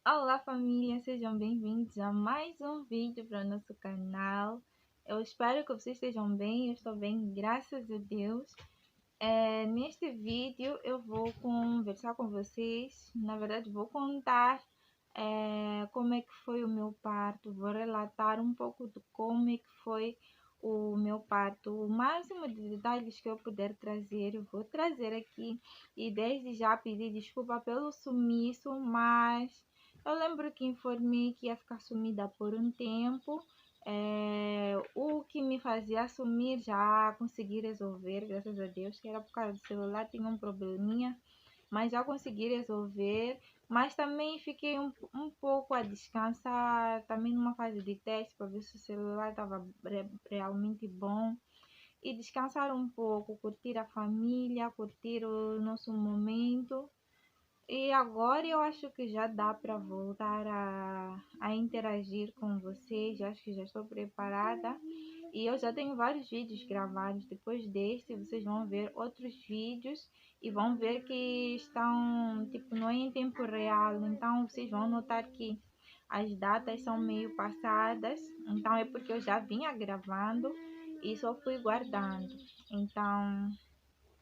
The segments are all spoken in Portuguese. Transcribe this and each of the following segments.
Olá família, sejam bem-vindos a mais um vídeo para o nosso canal. Eu espero que vocês estejam bem, eu estou bem, graças a Deus. Neste vídeo eu vou conversar com vocês, na verdade vou contar como é que foi o meu parto, vou relatar um pouco de como é que foi o meu parto, o máximo de detalhes que eu puder trazer, eu vou trazer aqui. E desde já pedir desculpa pelo sumiço, mas eu lembro que informei que ia ficar sumida por um tempo. O que me fazia sumir já consegui resolver, graças a Deus, que era por causa do celular, tinha um probleminha, mas já consegui resolver. Mas também fiquei um pouco a descansar, também numa fase de teste, para ver se o celular estava realmente bom. E descansar um pouco, curtir a família, curtir o nosso momento. E agora eu acho que já dá para voltar a interagir com vocês. Eu acho que já estou preparada. E eu já tenho vários vídeos gravados. Depois deste, vocês vão ver outros vídeos e vão ver que estão, tipo, não é em tempo real. Então, vocês vão notar que as datas são meio passadas. Então, é porque eu já vinha gravando e só fui guardando. Então,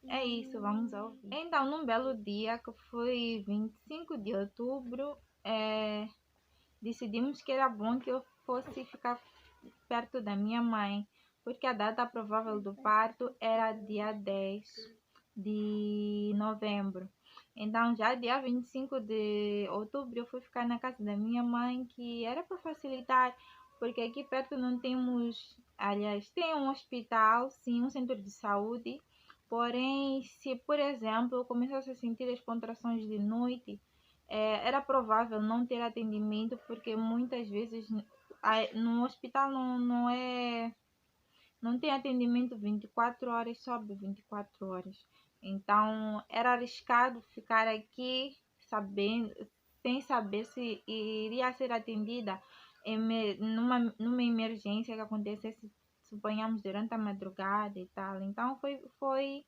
é isso, vamos ao vídeo. Então, num belo dia, que foi 25 de outubro, decidimos que era bom que eu fosse ficar perto da minha mãe, porque a data provável do parto era dia 10 de novembro. Então, já dia 25 de outubro, eu fui ficar na casa da minha mãe, que era para facilitar, porque aqui perto não temos, aliás, tem um hospital, sim, um centro de saúde. Porém, se por exemplo eu começasse a sentir as contrações de noite, era provável não ter atendimento, porque muitas vezes no hospital não tem atendimento 24 horas sobre 24 horas. Então, era arriscado ficar aqui sabendo, sem saber se iria ser atendida numa emergência que acontecesse, suponhamos, durante a madrugada e tal. Então, foi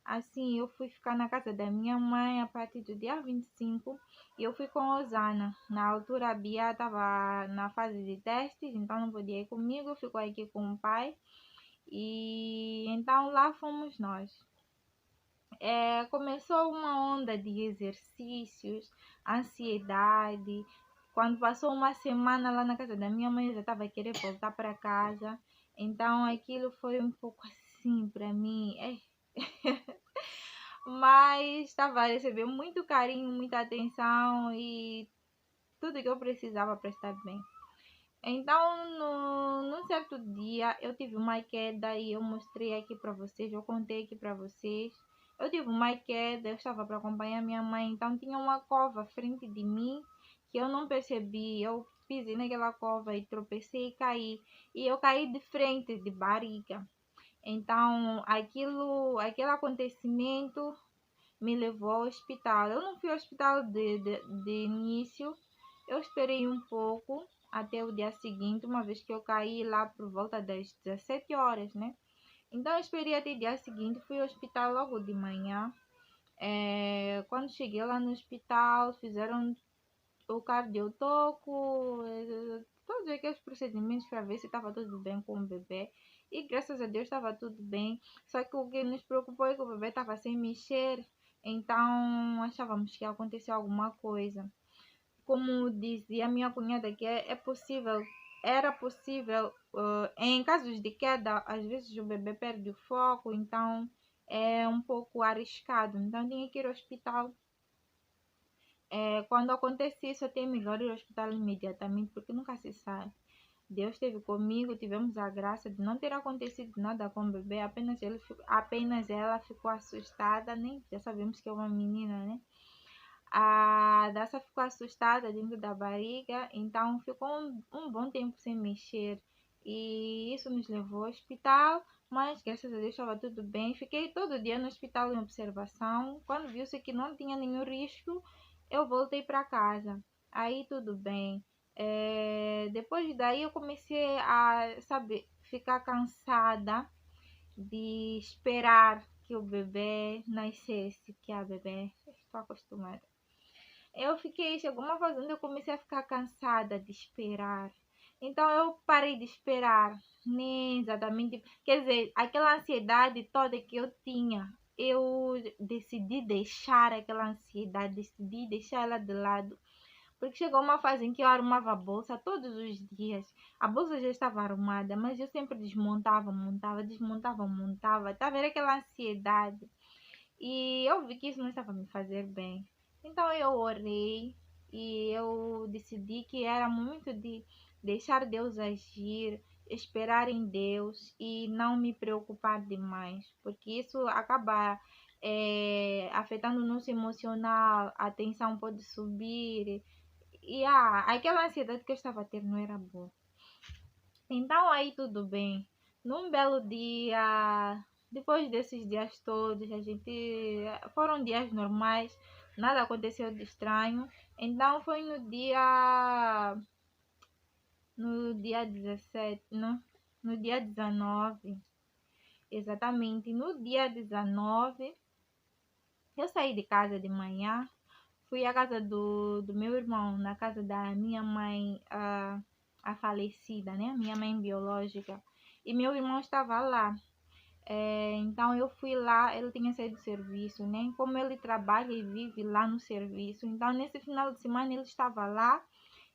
assim, eu fui ficar na casa da minha mãe a partir do dia 25 e eu fui com a Osana. Na altura a Bia estava na fase de testes, então não podia ir comigo, ficou aqui com o pai. E então lá fomos nós. Começou uma onda de exercícios, ansiedade. Quando passou uma semana lá na casa da minha mãe, eu já estava querendo voltar para casa. Então aquilo foi um pouco assim para mim. Mas estava a receber muito carinho, muita atenção e tudo que eu precisava para estar bem. Então, num certo dia, eu tive uma queda e eu mostrei aqui para vocês, eu contei aqui para vocês. Eu tive uma queda, eu estava para acompanhar minha mãe, então tinha uma cova à frente de mim que eu não percebi. Eu pisei naquela cova e tropecei e caí. E eu caí de frente, de barriga. Então, aquele acontecimento me levou ao hospital. Eu não fui ao hospital de início, eu esperei um pouco até o dia seguinte, uma vez que eu caí lá por volta das 17 horas, né? Então eu esperei até o dia seguinte, fui ao hospital logo de manhã. Quando cheguei lá no hospital, fizeram o cardiotoco, todos aqueles procedimentos para ver se estava tudo bem com o bebê. E graças a Deus estava tudo bem. Só que o que nos preocupou é que o bebê estava sem mexer, então achávamos que ia acontecer alguma coisa. Como dizia minha cunhada, que era possível, em casos de queda, às vezes o bebê perde o foco, então é um pouco arriscado. Então tinha que ir ao hospital. Quando acontece isso, eu tenho melhor ir ao hospital imediatamente, porque nunca se sabe. Deus esteve comigo, tivemos a graça de não ter acontecido nada com o bebê, apenas ela ficou assustada, né? Já sabemos que é uma menina, né? A Daça ficou assustada dentro da barriga, então ficou um bom tempo sem mexer. E isso nos levou ao hospital, mas graças a Deus estava tudo bem. Fiquei todo dia no hospital em observação. Quando viu-se que não tinha nenhum risco, eu voltei para casa. Aí tudo bem. Depois daí eu comecei a, sabe, ficar cansada de esperar que o bebê nascesse, que a bebê, estou acostumada. Chegou uma fase onde eu comecei a ficar cansada de esperar. Então eu parei de esperar, nem exatamente, quer dizer, aquela ansiedade toda que eu tinha, eu decidi deixar aquela ansiedade, decidi deixar ela de lado, porque chegou uma fase em que eu arrumava a bolsa todos os dias. A bolsa já estava arrumada, mas eu sempre desmontava, montava, desmontava, montava. Estava a ver aquela ansiedade. E eu vi que isso não estava me fazer bem. Então eu orei e eu decidi que era momento de deixar Deus agir, esperar em Deus e não me preocupar demais, porque isso acaba afetando o nosso emocional, a tensão pode subir e aquela ansiedade que eu estava a ter não era boa. Então aí tudo bem. Num belo dia, depois desses dias todos, foram dias normais, nada aconteceu de estranho. Então foi no dia 17, no dia 19, exatamente, no dia 19, eu saí de casa de manhã, fui à casa do meu irmão, na casa da minha mãe, a falecida, né? Minha mãe biológica. E meu irmão estava lá. Então eu fui lá, ele tinha saído do serviço, né? Como ele trabalha e vive lá no serviço, então nesse final de semana ele estava lá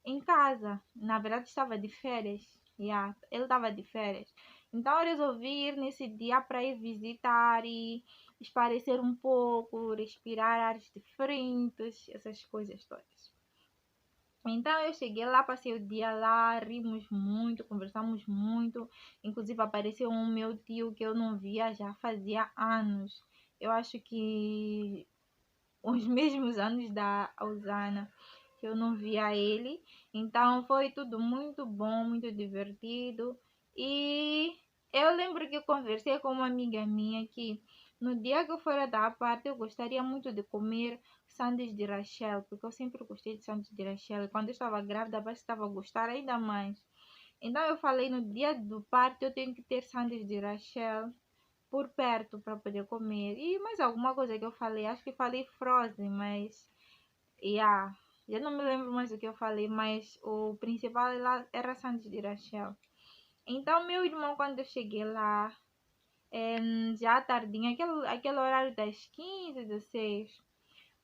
em casa. Na verdade estava de férias. Ele estava de férias. Então eu resolvi ir nesse dia para ir visitar e espairecer um pouco, respirar ares diferentes, essas coisas todas. Então eu cheguei lá, passei o dia lá, rimos muito, conversamos muito. Inclusive apareceu um meu tio que eu não via já fazia anos. Eu acho que os mesmos anos da Ausana que eu não via ele. Então foi tudo muito bom, muito divertido. E eu lembro que eu conversei com uma amiga minha que no dia que eu for dar a parte eu gostaria muito de comer sandes de Rachel, porque eu sempre gostei de sandes de Rachel. E quando eu estava grávida, parece que estava a gostar ainda mais. Então eu falei no dia do parto eu tenho que ter sandes de Rachel por perto para poder comer. E mais alguma coisa que eu falei, acho que falei Frozen, mas já não me lembro mais do que eu falei, mas o principal lá era Santos de Rachel. Então meu irmão, quando eu cheguei lá, já tardinho, aquele horário das 15, 16,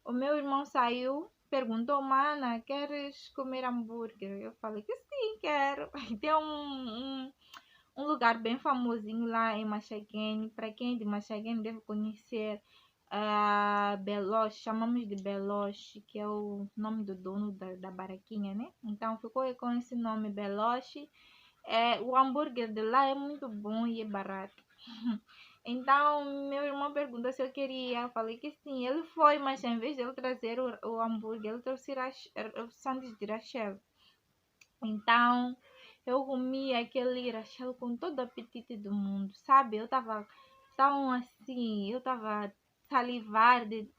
o meu irmão saiu, perguntou, mana, queres comer hambúrguer? Eu falei que sim, quero. Tem um lugar bem famosinho lá em Machadinho. Para quem é de Machadinho deve conhecer Beloche, chamamos de Beloche, que é o nome do dono da baraquinha, né? Então ficou com esse nome Beloche. O hambúrguer de lá é muito bom e é barato. Então meu irmão perguntou se eu queria, eu falei que sim. Ele foi, mas em vez de ele trazer o hambúrguer, ele trouxe o sanduíche de Rachel. Então eu comi aquele Rachel com todo o apetite do mundo, sabe? Eu tava tão assim, eu tava salivar de.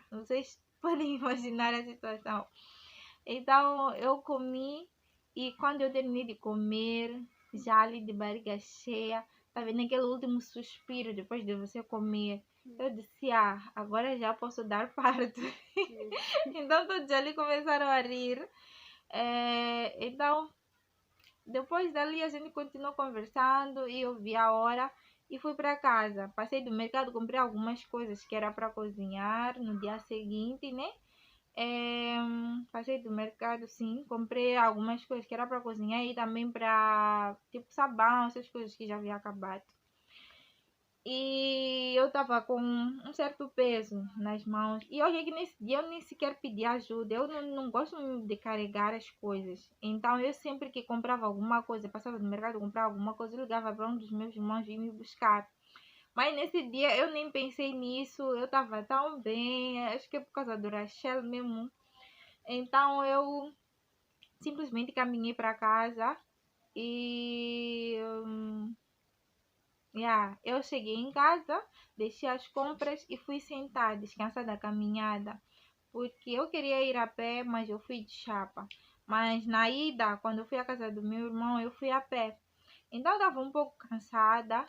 Vocês podem imaginar a situação. Então eu comi e quando eu terminei de comer, já ali de barriga cheia, tá vendo aquele último suspiro depois de você comer? Eu disse, agora já posso dar parto. Então todos ali começaram a rir. Então, depois dali a gente continuou conversando e eu vi a hora e fui para casa. Passei do mercado, comprei algumas coisas que era para cozinhar no dia seguinte, né? Passei do mercado, sim, comprei algumas coisas que era para cozinhar e também para tipo sabão, essas coisas que já havia acabado. E eu tava com um certo peso nas mãos. E eu achei que nesse dia eu nem sequer pedi ajuda. Eu não gosto de carregar as coisas. Então eu sempre que comprava alguma coisa, passava no mercado, comprava alguma coisa, eu ligava para um dos meus irmãos vir me buscar. Mas nesse dia eu nem pensei nisso. Eu tava tão bem. Acho que é por causa do Rachel mesmo. Então eu simplesmente caminhei para casa e eu cheguei em casa, deixei as compras e fui sentar, descansar da caminhada, porque eu queria ir a pé, mas eu fui de chapa. Mas na ida, quando eu fui à casa do meu irmão, eu fui a pé. Então eu estava um pouco cansada.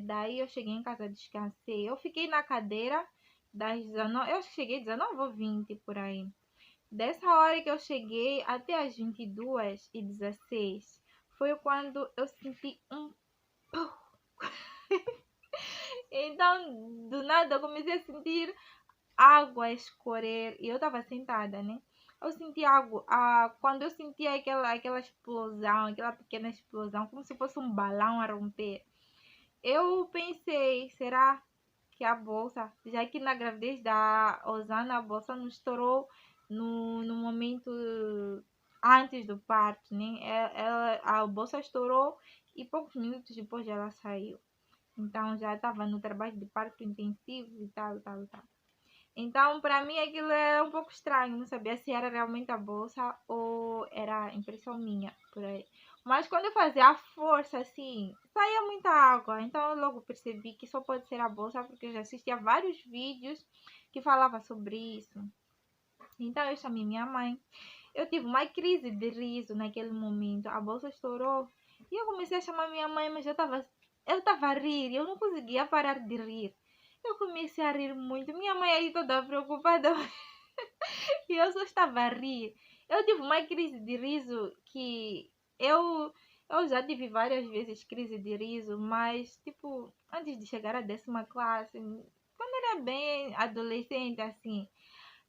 Daí eu cheguei em casa, descansei. Eu fiquei na cadeira das 19, eu acho que cheguei 19 ou 20 por aí. Dessa hora que eu cheguei até as 22h16 foi quando eu senti um. Então, do nada, eu comecei a sentir água a escorrer e eu estava sentada, né? Eu senti água, quando eu senti aquela explosão, aquela pequena explosão, como se fosse um balão a romper. Eu pensei, será que a bolsa, já que na gravidez da Osana, a bolsa não estourou no momento antes do parto, né? A bolsa estourou e poucos minutos depois ela saiu. Então já estava no trabalho de parto intensivo e tal, tal, tal. Então, para mim, aquilo era um pouco estranho. Não sabia se era realmente a bolsa ou era impressão minha por aí. Mas quando eu fazia a força, assim, saía muita água. Então, eu logo percebi que só pode ser a bolsa, porque eu já assistia vários vídeos que falavam sobre isso. Então, eu chamei minha mãe. Eu tive uma crise de riso naquele momento. A bolsa estourou. E eu comecei a chamar minha mãe, mas eu tava a rir. Eu não conseguia parar de rir. Eu comecei a rir muito. Minha mãe aí toda preocupada. E eu só estava a rir. Eu tive uma crise de riso que eu já tive várias vezes crise de riso, mas tipo, antes de chegar à 10ª classe, quando era bem adolescente assim.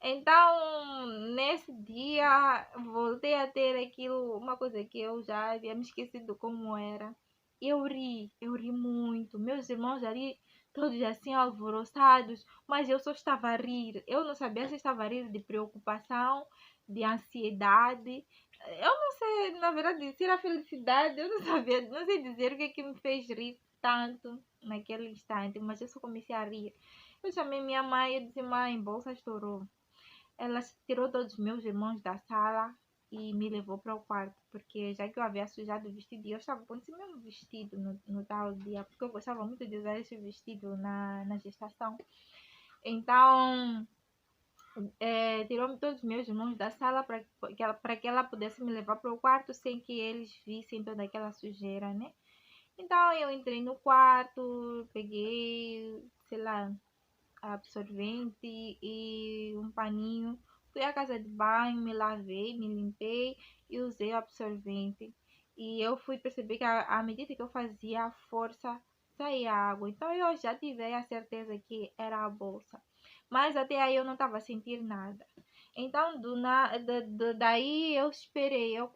Então, nesse dia, voltei a ter aquilo, uma coisa que eu já havia me esquecido como era. Eu ri muito. Meus irmãos ali, todos assim alvoroçados, mas eu só estava a rir. Eu não sabia se estava a rir de preocupação, de ansiedade. Eu não sei, na verdade, se era felicidade, eu não sabia, não sei dizer o que é que me fez rir tanto naquele instante, mas eu só comecei a rir. Eu chamei minha mãe e disse: mãe, bolsa estourou. Ela tirou todos os meus irmãos da sala e me levou para o quarto, porque já que eu havia sujado o vestido, e eu estava com esse mesmo vestido no tal dia, porque eu gostava muito de usar esse vestido na gestação. Então, tirou todos os meus irmãos da sala para que ela pudesse me levar para o quarto sem que eles vissem toda aquela sujeira, né? Então, eu entrei no quarto, peguei, sei lá, absorvente e um paninho. Fui à casa de banho, me lavei, me limpei e usei o absorvente. E eu fui perceber que à medida que eu fazia a força, saía água. Então eu já tive a certeza que era a bolsa. Mas até aí eu não estava a sentir nada. Então, daí eu esperei, eu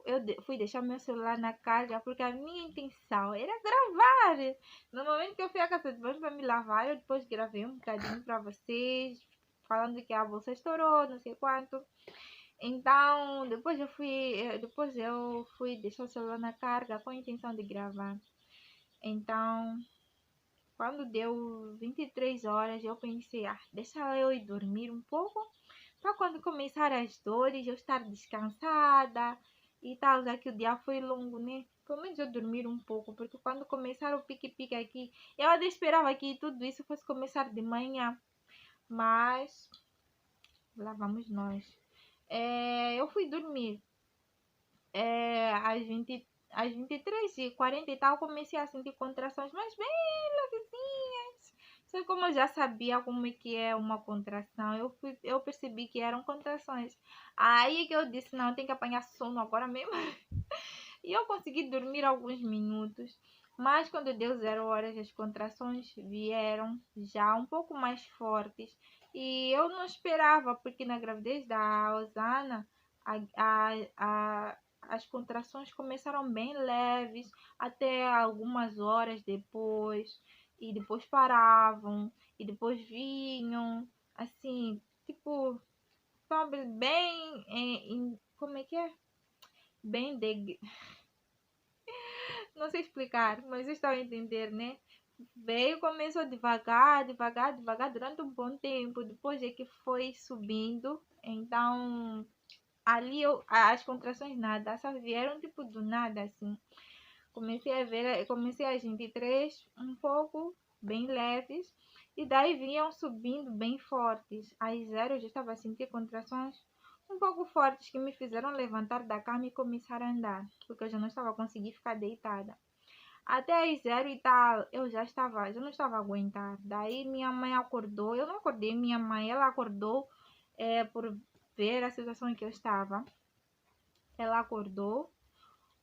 fui deixar meu celular na carga, porque a minha intenção era gravar. No momento que eu fui à casa de banho para me lavar, eu depois gravei um bocadinho para vocês, falando que a bolsa estourou, não sei quanto. Então, depois eu fui deixar o celular na carga com a intenção de gravar. Então, quando deu 23 horas, eu pensei, deixa eu ir dormir um pouco, para quando começar as dores, eu estar descansada e tal, já que o dia foi longo, né? Pelo menos eu dormir um pouco, porque quando começar o pique-pique aqui, eu ainda esperava que tudo isso fosse começar de manhã, mas lá vamos nós. Eu fui dormir às 23h40 e tal, comecei a sentir contrações, mas bem levezinhas. Só que como eu já sabia como é que é uma contração, eu percebi que eram contrações. Aí que eu disse, não, tem que apanhar sono agora mesmo. E eu consegui dormir alguns minutos. Mas quando deu 0 horas, as contrações vieram já um pouco mais fortes. E eu não esperava, porque na gravidez da Osana, a, as contrações começaram bem leves, até algumas horas depois, e depois paravam, e depois vinham, assim, tipo, sabe, bem, como é que é? Bem de, não sei explicar, mas vocês estão a entender, né? Veio, começou devagar, devagar, devagar, durante um bom tempo, depois é que foi subindo, então ali as contrações nada, só vieram tipo do nada assim. Comecei às 23, um pouco bem leves, e daí vinham subindo bem fortes. Às 0 eu já estava a sentir contrações um pouco fortes que me fizeram levantar da cama e começar a andar, porque eu já não estava conseguindo ficar deitada. Até às 0 e tal, já não estava a aguentar. Daí minha mãe acordou, eu não acordei minha mãe, ela acordou por ver a situação em que eu estava. Ela acordou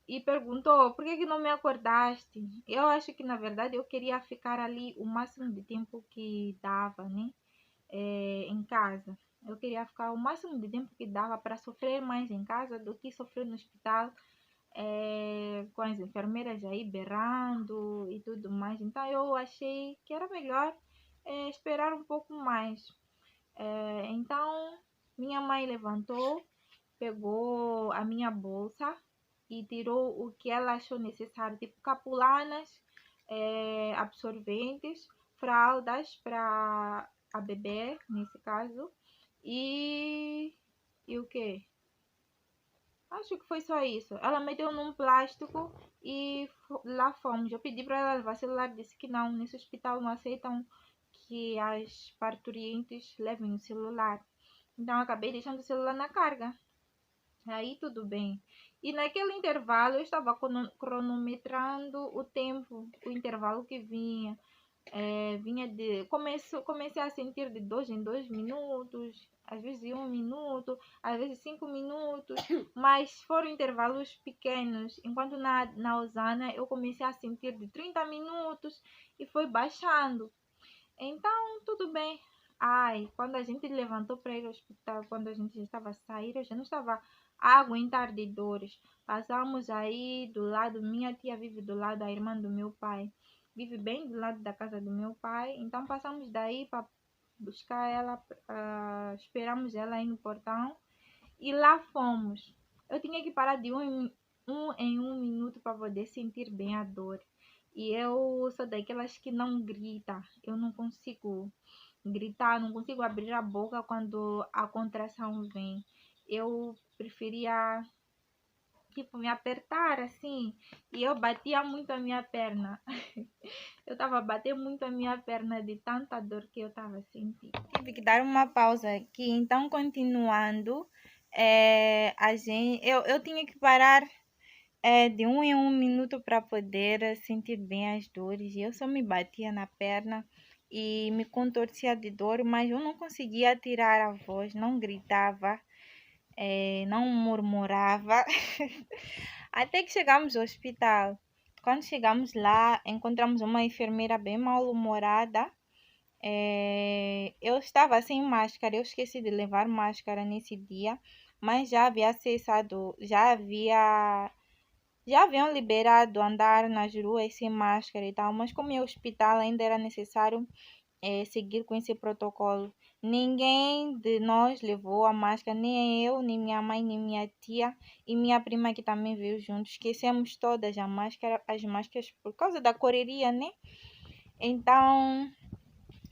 e perguntou: por que que não me acordaste? Eu acho que na verdade eu queria ficar ali o máximo de tempo que dava, né? Em casa. Eu queria ficar o máximo de tempo que dava para sofrer mais em casa do que sofrer no hospital, com as enfermeiras aí berrando e tudo mais. Então eu achei que era melhor esperar um pouco mais. Então minha mãe levantou, pegou a minha bolsa e tirou o que ela achou necessário, tipo capulanas, absorventes, fraldas para a bebê, nesse caso, e, e o que? Acho que foi só isso. Ela meteu num plástico e lá fomos. Eu pedi para ela levar celular, disse que não, nesse hospital não aceitam que as parturientes levem o celular. Então acabei deixando o celular na carga. Aí tudo bem. E naquele intervalo eu estava cronometrando o tempo, o intervalo que vinha. Vinha de. Comecei a sentir de 2 em 2 minutos, às vezes de 1 minuto, às vezes 5 minutos, mas foram intervalos pequenos. Enquanto na Osana eu comecei a sentir de 30 minutos e foi baixando. Então, tudo bem. Ai, quando a gente levantou para ir ao hospital, quando a gente já estava a sair, eu já não estava a aguentar de dores. Passamos aí do lado, minha tia vive do lado da irmã do meu pai, vive bem do lado da casa do meu pai. Então, passamos daí para buscar ela, esperamos ela aí no portão e lá fomos. Eu tinha que parar de um em um minuto para poder sentir bem a dor. E eu sou daquelas que não grita. Eu não consigo gritar, não consigo abrir a boca quando a contração vem. Eu preferia, tipo, me apertar assim. E eu batia muito a minha perna. Eu tava batendo muito a minha perna de tanta dor que eu tava sentindo. Tive que dar uma pausa aqui. Então, continuando, eu tinha que parar de 1 em 1 minuto para poder sentir bem as dores. Eu só me batia na perna e me contorcia de dor, mas eu não conseguia tirar a voz, não gritava, não murmurava. Até que chegamos ao hospital. Quando chegamos lá, encontramos uma enfermeira bem mal-humorada. Eu estava sem máscara, eu esqueci de levar máscara nesse dia, mas já havia cessado, já haviam liberado andar nas ruas sem máscara e tal, mas como é hospital ainda era necessário seguir com esse protocolo. Ninguém de nós levou a máscara, nem eu, nem minha mãe, nem minha tia e minha prima que também veio junto. Esquecemos todas as máscaras por causa da correria, né? Então,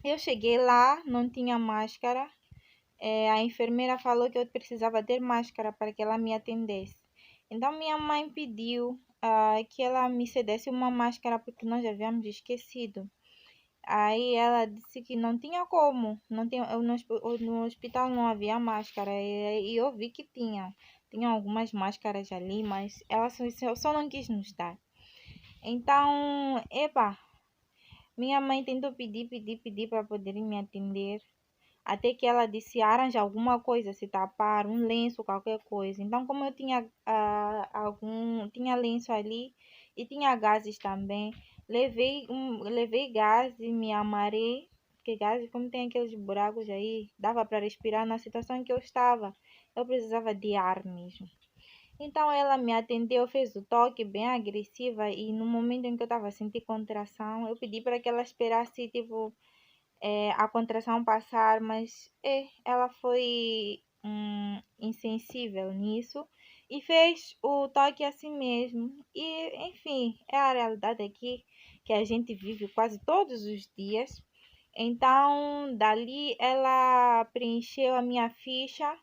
eu cheguei lá, não tinha máscara. A enfermeira falou que eu precisava ter máscara para que ela me atendesse. Então minha mãe pediu que ela me cedesse uma máscara porque nós já havíamos esquecido. Aí ela disse que não tinha como, não tinha, no hospital não havia máscara e eu vi que tinha algumas máscaras ali, mas ela só não quis nos dar. Então, minha mãe tentou pedir para poder me atender. Até que ela disse arranja alguma coisa, se tapar, um lenço, qualquer coisa. Então, como eu tinha tinha lenço ali e tinha gases também, levei gás e me amarrei, porque gás, como tem aqueles buracos aí, dava para respirar na situação em que eu estava. Eu precisava de ar mesmo. Então ela me atendeu, fez o toque bem agressiva e no momento em que eu estava a sentir contração, eu pedi para que ela esperasse tipo a contração passar, mas ela foi insensível nisso e fez o toque assim mesmo. E enfim, é a realidade aqui que a gente vive quase todos os dias. Então, dali ela preencheu a minha ficha,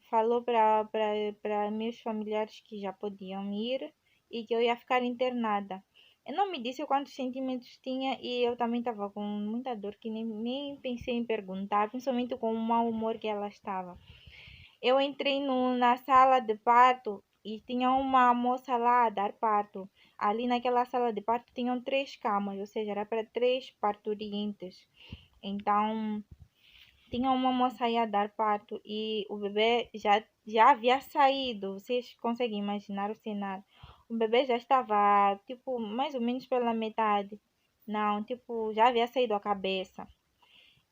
falou para meus familiares que já podiam ir e que eu ia ficar internada. Eu não me disse quantos sentimentos tinha e eu também estava com muita dor que nem pensei em perguntar, principalmente com o mau humor que ela estava. Eu entrei na sala de parto e tinha uma moça lá a dar parto. Ali naquela sala de parto tinham 3 camas, ou seja, era para 3 parturientes. Então, tinha uma moça aí a dar parto e o bebê já havia saído. Vocês conseguem imaginar o cenário? O bebê já estava, tipo, mais ou menos pela metade. Não, tipo, já havia saído a cabeça.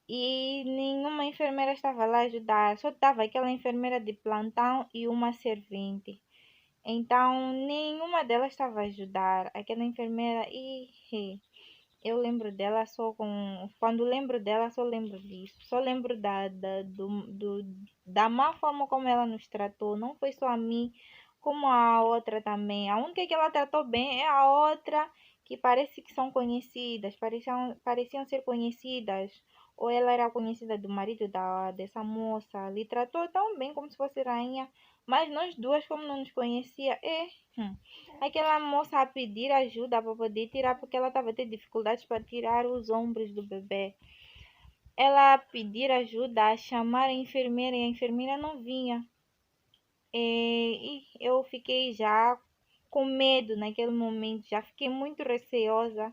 E nenhuma enfermeira estava lá a ajudar. Só estava aquela enfermeira de plantão e uma servente. Então, nenhuma delas estava a ajudar. Aquela enfermeira, eu lembro dela só com. Quando lembro dela, só lembro disso. Só lembro da má forma como ela nos tratou. Não foi só a mim, como a outra também. A única que ela tratou bem é a outra, que parece que são conhecidas. Pareciam ser conhecidas. Ou ela era conhecida do marido dessa moça. Lhe tratou tão bem como se fosse rainha. Mas nós duas, como não nos conhecia, aquela moça a pedir ajuda para poder tirar, porque ela estava tendo dificuldades para tirar os ombros do bebê. Ela a pedir ajuda, a chamar a enfermeira e a enfermeira não vinha. E eu fiquei já com medo naquele momento, já fiquei muito receosa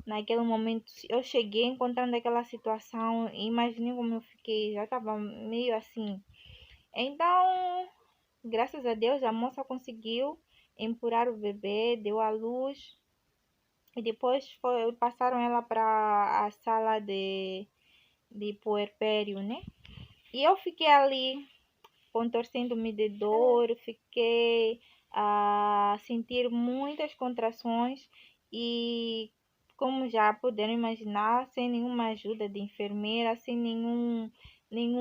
naquele momento. Eu cheguei encontrando aquela situação, imaginei como eu fiquei, já estava meio assim. Então, graças a Deus, a moça conseguiu empurrar o bebê, deu à luz e depois passaram ela para a sala de puerpério, né? E eu fiquei ali contorcendo-me de dor, fiquei a sentir muitas contrações e, como já puderam imaginar, sem nenhuma ajuda de enfermeira, sem nenhum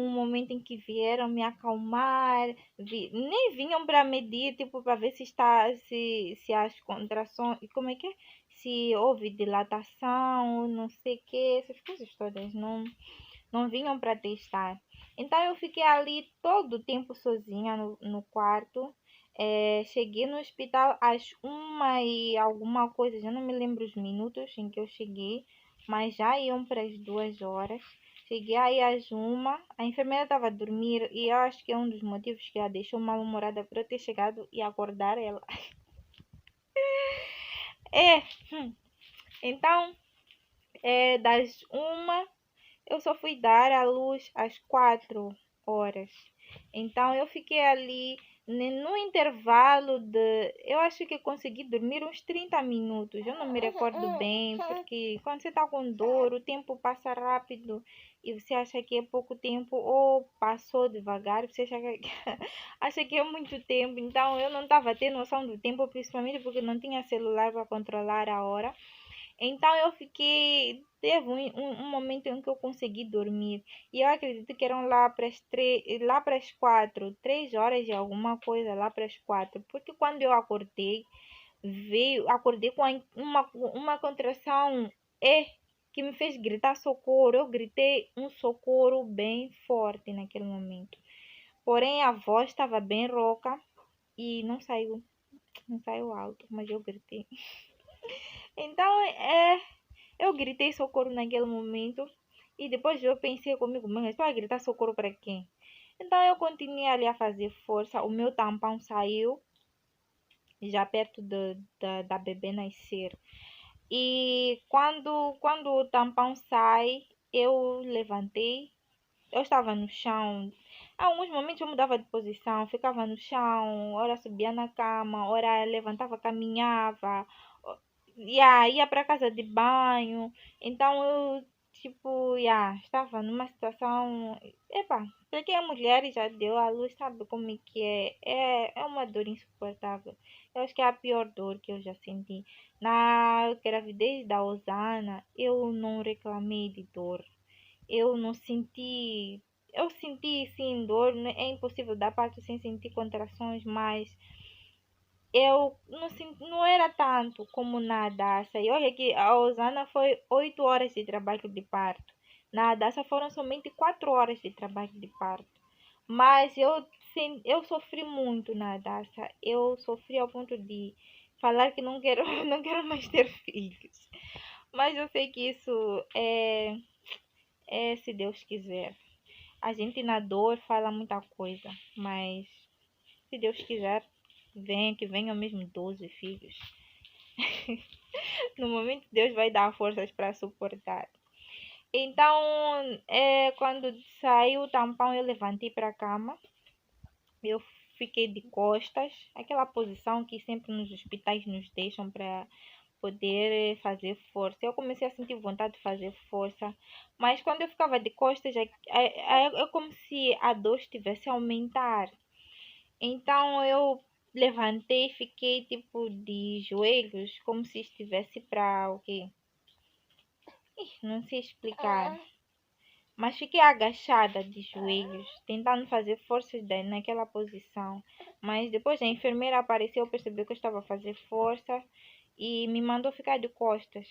momento em que vieram me acalmar, nem vinham para medir, tipo, para ver se as contrações, como é que é? Se houve dilatação, não sei o que, essas coisas todas, não vinham para testar. Então eu fiquei ali todo o tempo sozinha no quarto. Cheguei no hospital às 1 e alguma coisa, já não me lembro os minutos em que eu cheguei, mas já iam para as 2 horas. Cheguei aí às 1, a enfermeira estava a dormir e eu acho que é um dos motivos que a deixou mal-humorada por eu ter chegado e acordar ela. É, então, das 1 eu só fui dar à luz às 4 horas. Então eu fiquei ali no intervalo de. Eu acho que consegui dormir uns 30 minutos. Eu não me recordo bem, porque quando você está com dor, o tempo passa rápido e você acha que é pouco tempo ou passou devagar, você acha que, acha que é muito tempo. Então eu não estava a ter noção do tempo, principalmente porque não tinha celular para controlar a hora. Então eu fiquei. Teve um momento em que eu consegui dormir. E eu acredito que eram lá para as 4, 3 horas de alguma coisa, lá para as 4. Porque quando eu acordei, acordei com uma contração que me fez gritar socorro. Eu gritei um socorro bem forte naquele momento. Porém, a voz estava bem rouca e não saiu alto, mas eu gritei. Então, eu gritei socorro naquele momento e depois eu pensei comigo mesmo, estou a gritar socorro para quem? Então eu continuei ali a fazer força, o meu tampão saiu já perto da bebê nascer. E quando o tampão sai, eu levantei, eu estava no chão. Há alguns momentos eu mudava de posição, ficava no chão, ora subia na cama, ora levantava, caminhava, ia para casa de banho. Então eu, tipo, estava numa situação. Epa, para quem é mulher e já deu à luz, sabe como é que é? É uma dor insuportável. Eu acho que é a pior dor que eu já senti. Na gravidez da Osana, eu não reclamei de dor. Eu não senti. Eu senti sim dor, né? É impossível dar parto sem sentir contrações, mas eu não era tanto como na Daça. E olha que a Osana foi 8 horas de trabalho de parto. Na Daça foram somente 4 horas de trabalho de parto. Mas eu sofri muito na Daça. Eu sofri ao ponto de falar que não quero, não quero mais ter filhos. Mas eu sei que isso é se Deus quiser. A gente na dor fala muita coisa, mas se Deus quiser, que venham mesmo 12 filhos. No momento Deus vai dar forças para suportar. Então, quando saiu o tampão, eu levantei para a cama. Eu fiquei de costas, aquela posição que sempre nos hospitais nos deixam para poder fazer força. Eu comecei a sentir vontade de fazer força, mas quando eu ficava de costas, é como se a dor estivesse a aumentar. Então eu levantei e fiquei tipo de joelhos, como se estivesse para o quê? Não sei explicar. Mas fiquei agachada de joelhos, tentando fazer forças naquela posição. Mas depois a enfermeira apareceu, percebeu que eu estava a fazer força e me mandou ficar de costas.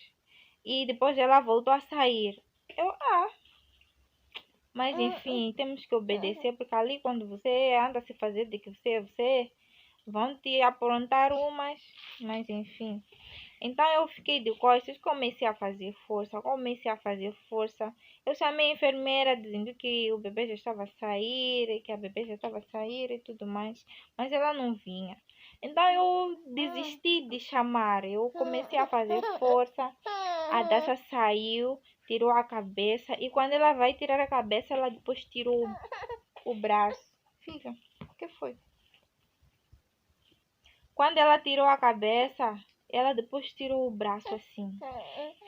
E depois ela voltou a sair. Mas enfim, temos que obedecer, porque ali quando você anda a se fazer de que você vão te aprontar umas, mas enfim. Então eu fiquei de costas, comecei a fazer força. Eu chamei a enfermeira dizendo que o bebê já estava a sair, que a bebê já estava a sair e tudo mais, mas ela não vinha. Então eu desisti de chamar, eu comecei a fazer força, a Daça saiu, tirou a cabeça e quando ela vai tirar a cabeça, ela depois tirou o braço. Filha, o que foi? Quando ela tirou a cabeça, ela depois tirou o braço assim.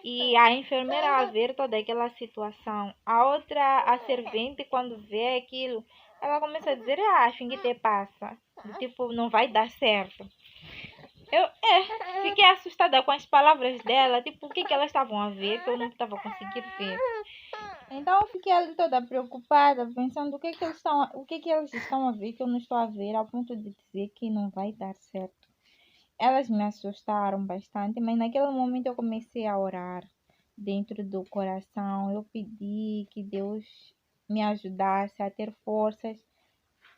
E a enfermeira a ver toda aquela situação. A outra, a servente, quando vê aquilo, ela começa a dizer, acho que te passa. Tipo, não vai dar certo. Eu fiquei assustada com as palavras dela. Tipo, o que elas estavam a ver que eu não estava conseguindo ver. Então eu fiquei ali toda preocupada, pensando o que eles estão a ver que eu não estou a ver, ao ponto de dizer que não vai dar certo. Elas me assustaram bastante, mas naquele momento eu comecei a orar dentro do coração. Eu pedi que Deus me ajudasse a ter forças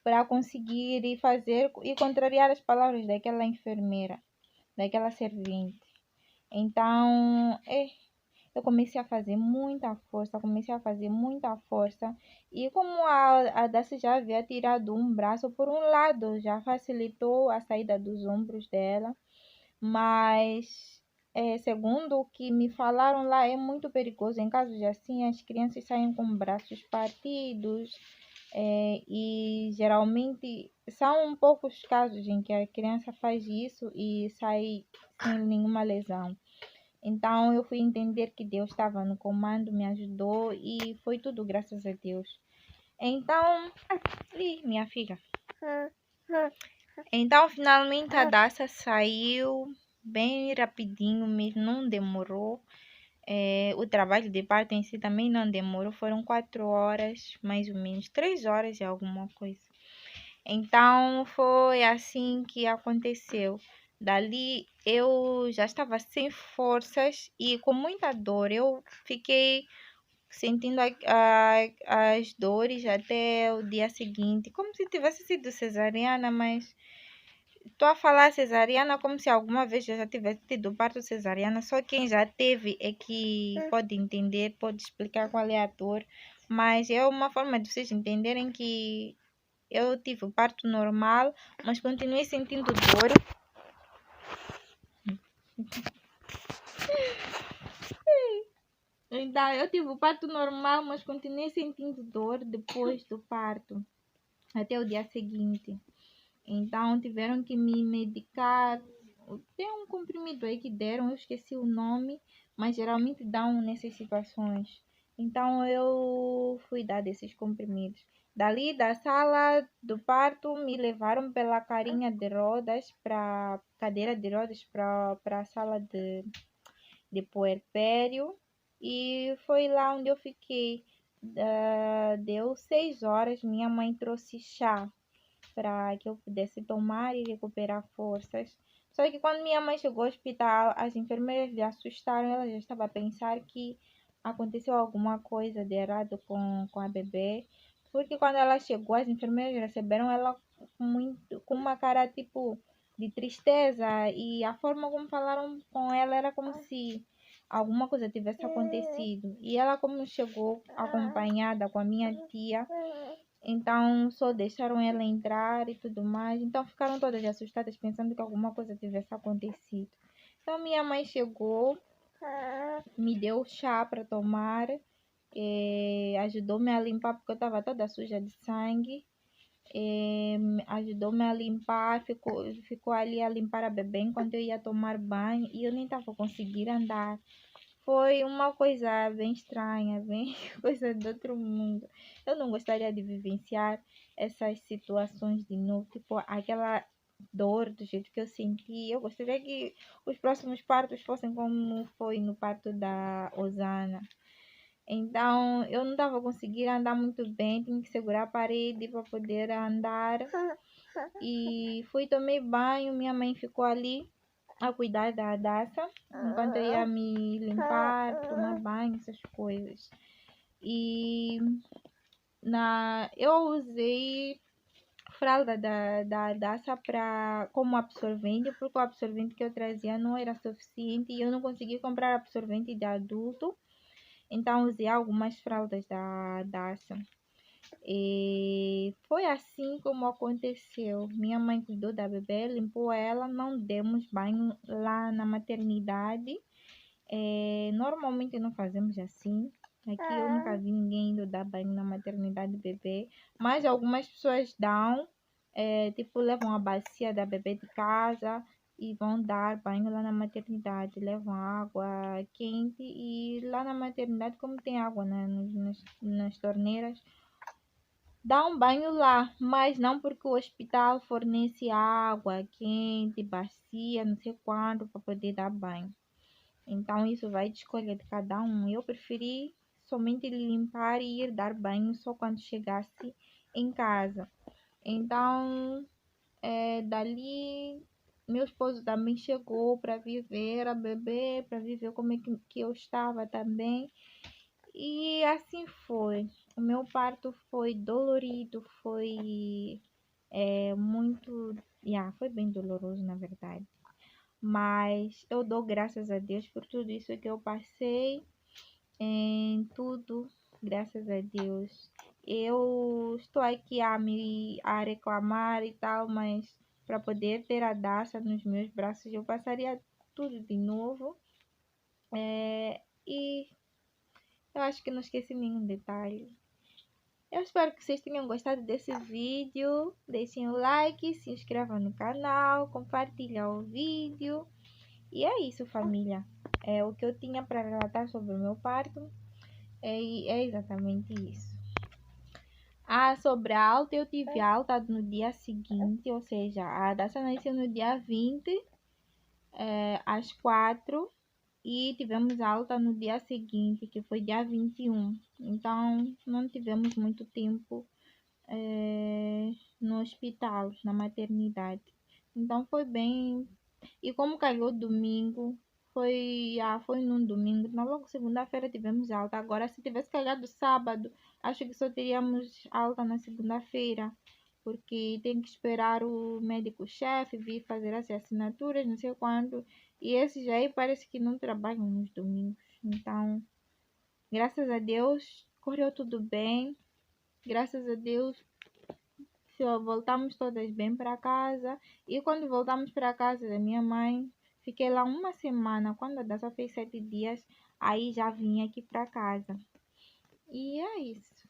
para conseguir e fazer e contrariar as palavras daquela enfermeira, daquela servente. Então, eu comecei a fazer muita força. E como a Daci já havia tirado um braço, por um lado já facilitou a saída dos ombros dela, mas segundo o que me falaram lá, é muito perigoso. Em casos assim, as crianças saem com braços partidos, e geralmente são poucos casos em que a criança faz isso e sai sem nenhuma lesão. Então eu fui entender que Deus estava no comando, me ajudou e foi tudo graças a Deus. Então, minha filha. Então finalmente a Daça saiu bem rapidinho mesmo, não demorou. O trabalho de parto em si também não demorou, foram 4 horas, mais ou menos, 3 horas e alguma coisa. Então foi assim que aconteceu. Dali eu já estava sem forças e com muita dor. Eu fiquei sentindo as dores até o dia seguinte, como se tivesse sido cesariana, mas estou a falar cesariana como se alguma vez eu já tivesse tido parto cesariana. Só quem já teve é que pode entender, pode explicar qual é a dor. Mas é uma forma de vocês entenderem que eu tive o parto normal, mas continuei sentindo dor. Então, eu tive o parto normal, mas continuei sentindo dor depois do parto, até o dia seguinte. Então, tiveram que me medicar. Tem um comprimido aí que deram, eu esqueci o nome, mas geralmente dão nessas situações. Então, eu fui dar desses comprimidos. Dali da sala do parto, me levaram pela cadeira de rodas para a sala de puerpério. E foi lá onde eu fiquei. Deu 6 horas, minha mãe trouxe chá para que eu pudesse tomar e recuperar forças. Só que quando minha mãe chegou ao hospital, as enfermeiras lhe assustaram. Ela já estava a pensar que aconteceu alguma coisa de errado com a bebê. Porque quando ela chegou, as enfermeiras receberam ela com uma cara tipo de tristeza. E a forma como falaram com ela era como se alguma coisa tivesse acontecido. E ela, como chegou acompanhada com a minha tia, então só deixaram ela entrar e tudo mais. Então ficaram todas assustadas pensando que alguma coisa tivesse acontecido. Então minha mãe chegou, me deu chá para tomar, ajudou-me a limpar porque eu estava toda suja de sangue. Ajudou-me a limpar, ficou ali a limpar a bebê enquanto eu ia tomar banho e eu nem estava conseguindo andar. Foi uma coisa bem estranha, bem coisa do outro mundo. Eu não gostaria de vivenciar essas situações de novo, tipo aquela dor do jeito que eu senti. Eu gostaria que os próximos partos fossem como foi no parto da Osana. Então, eu não estava conseguindo andar muito bem, tinha que segurar a parede para poder andar. E fui, tomei banho, minha mãe ficou ali a cuidar da Daça, enquanto eu ia me limpar, tomar banho, essas coisas. E eu usei fralda da Daça como absorvente, porque o absorvente que eu trazia não era suficiente e eu não consegui comprar absorvente de adulto. Então usei algumas fraldas da Daça. E foi assim como aconteceu. Minha mãe cuidou da bebê, limpou ela, não demos banho lá na maternidade. Normalmente não fazemos assim. Aqui eu nunca vi ninguém indo dar banho na maternidade do bebê, mas algumas pessoas dão, tipo levam a bacia da bebê de casa e vão dar banho lá na maternidade, levam água quente e lá na maternidade, como tem água nas torneiras, dá um banho lá, mas não porque o hospital fornece água quente, bacia, não sei quanto para poder dar banho. Então isso vai de escolha de cada um. Eu preferi somente limpar e ir dar banho só quando chegasse em casa. Então, dali meu esposo também chegou para viver a bebê, para viver como é que eu estava também. E assim foi. O meu parto foi dolorido, foi muito. Foi bem doloroso, na verdade. Mas eu dou graças a Deus por tudo isso que eu passei, em tudo, graças a Deus. Eu estou aqui a reclamar e tal, mas para poder ter a Daça nos meus braços, eu passaria tudo de novo. E eu acho que não esqueci nenhum detalhe. Eu espero que vocês tenham gostado desse vídeo. Deixem o like, se inscrevam no canal, compartilhem o vídeo. E é isso, família. É o que eu tinha para relatar sobre o meu parto. É exatamente isso. Sobre a alta, eu tive alta no dia seguinte, ou seja, a Daça nasceu no dia 20, às 4, e tivemos alta no dia seguinte, que foi dia 21. Então, não tivemos muito tempo no hospital, na maternidade. Então, foi bem. E como calhou domingo, foi num domingo, na logo segunda-feira tivemos alta. Agora, se tivesse calhado sábado, acho que só teríamos alta na segunda-feira, porque tem que esperar o médico-chefe vir fazer as assinaturas, não sei quando. E esses aí parece que não trabalham nos domingos. Então, graças a Deus, correu tudo bem. Graças a Deus, voltamos todas bem para casa. E quando voltamos para casa da minha mãe, fiquei lá uma semana. Quando a Daça fez 7 dias, aí já vim aqui para casa. E é isso.